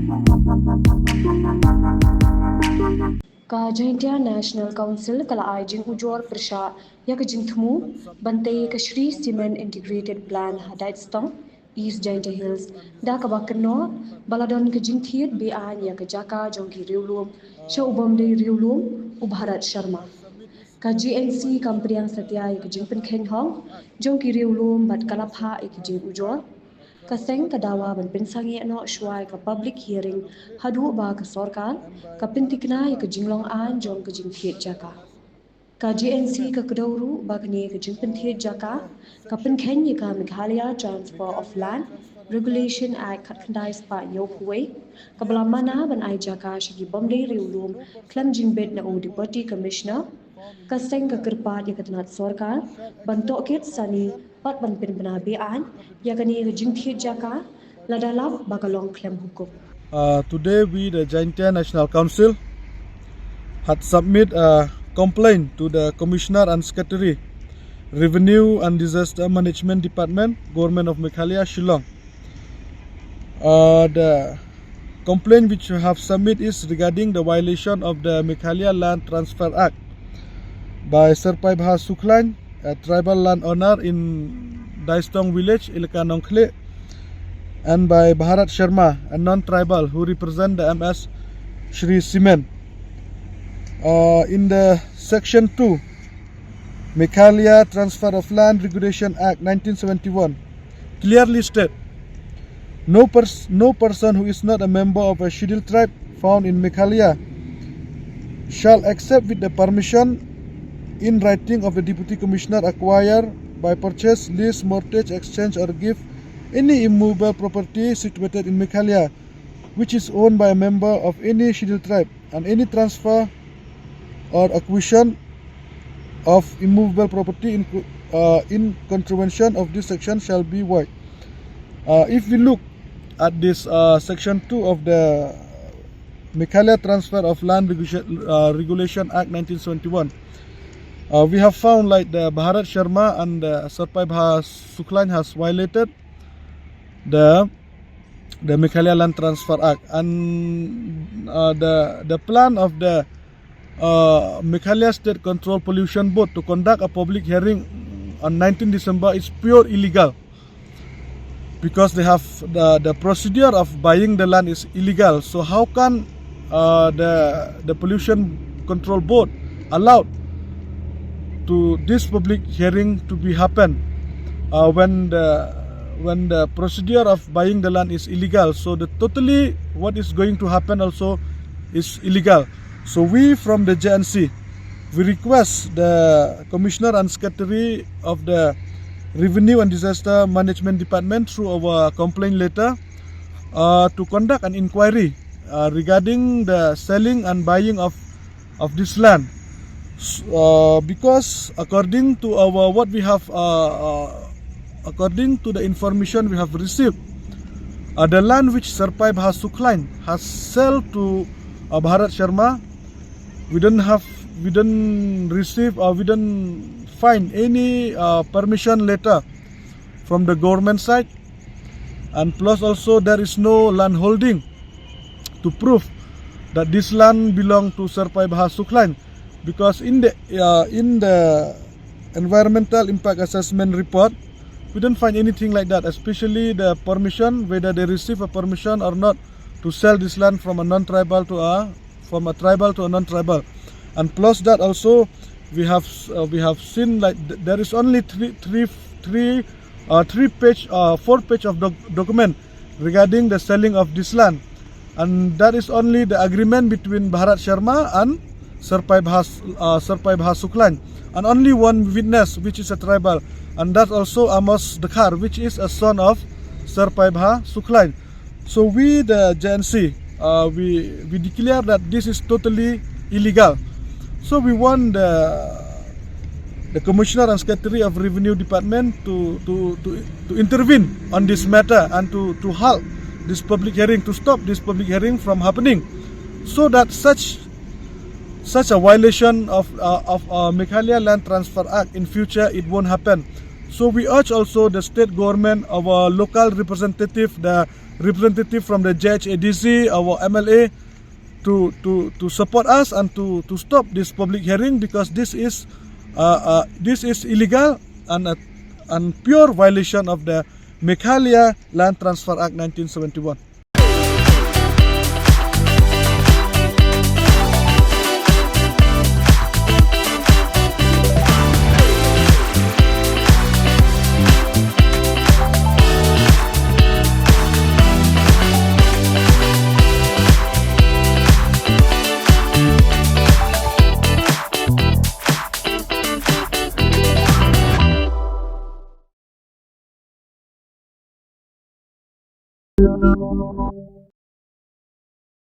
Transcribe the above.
KHUBOR National Council kala Jing Ujor Pyrshah yak Jingthimu bante ka Shree Cement Integrated Plan Daistong East Jnc Hills da ka bakno baladon ka Jingthied Beaiñ yak Jaka jong riulum sha ubomde riulum ubharat Sharma ka GNC Kampriang Satya yak Jingpen Kheng Hong jong riulum bat kalapha yak Jing Ujor kaseng kadawa ban pensangi no shwai ka public hearing hadu ba ka sarkar ka pintikna ka jinglong an jong ka Jingthied Jaka ka GNC ka kadauru ba kne ka Jingthied Jaka ka pinkhen ka Meghalaya Transfer of Land Regulation Act khandai spa yokway ka blamana ban ai Jaka shigi bomde riulum klam jingbet na o deputy commissioner kaseng ka kirpat ya katnat sarkar ban tokit sani pat ban pinbana Beaiñ yakani Jingthied Jaka ladalap bakalong klem hukum. Today we, the Jnc National Council, had submit a complaint to the Commissioner and Secretary, Revenue and Disaster Management Department, Government of Meghalaya, Shillong. The complaint which we have submit is regarding the violation of the Meghalaya Land Transfer Act by Serpai Bha Suklan, a tribal landowner in Daistong village, Ilkanongkhle, and by Bharat Sharma, a non-tribal who represent the MS Shree Cement. In the Section 2, Meghalaya Transfer of Land Regulation Act 1971, clearly state, no person who is not a member of a scheduled tribe found in Meghalaya shall accept with the permission in writing of the Deputy Commissioner acquire by purchase, lease, mortgage, exchange or give any immovable property situated in Meghalaya which is owned by a member of any scheduled tribe, and any transfer or acquisition of immovable property in contravention of this section shall be void. If we look at this Section 2 of the Meghalaya Transfer of Land Regulation Act 1971, we have found like the Bharat Sharma and Serpai Bha Suklan has violated the Meghalaya Land Transfer Act, and the plan of the Meghalaya State Control Pollution Board to conduct a public hearing on 19 December is pure illegal, because they have the procedure of buying the land is illegal. So how can the Pollution Control Board allowed to this public hearing to be happen when the procedure of buying the land is illegal? So the totally what is going to happen also is illegal. So we from the JNC, we request the Commissioner and Secretary of the Revenue and Disaster Management Department through our complaint letter to conduct an inquiry regarding the selling and buying of this land. Because according to what we have, according to the information we have received, the land which Serpai Bha Suklan has sold to Bharat Sharma, we don't receive or we don't find any permission letter from the government side, and plus also there is no land holding to prove that this land belong to Serpai Bha Suklan. Because in the environmental impact assessment report, we don't find anything like that, especially the permission, whether they receive a permission or not to sell this land from a non-tribal to from a tribal to a non-tribal. And plus that also we have seen like there is only four page of document regarding the selling of this land, and that is only the agreement between Bharat Sharma and Serpai Bha Suklan, and only one witness which is a tribal, and that's also Amos Dakhar, which is a son of Serpai Bha Suklan. So we the JNC, we declare that this is totally illegal. So we want the Commissioner and Secretary of Revenue Department to intervene on this matter and to halt this public hearing, to stop this public hearing from happening, so that such a violation of Meghalaya Land Transfer Act in future it won't happen. So we urge also the state government, our local representative, the representative from the JHADC, our MLA, to support us and to stop this public hearing, because this is illegal and pure violation of the Meghalaya Land Transfer Act 1971.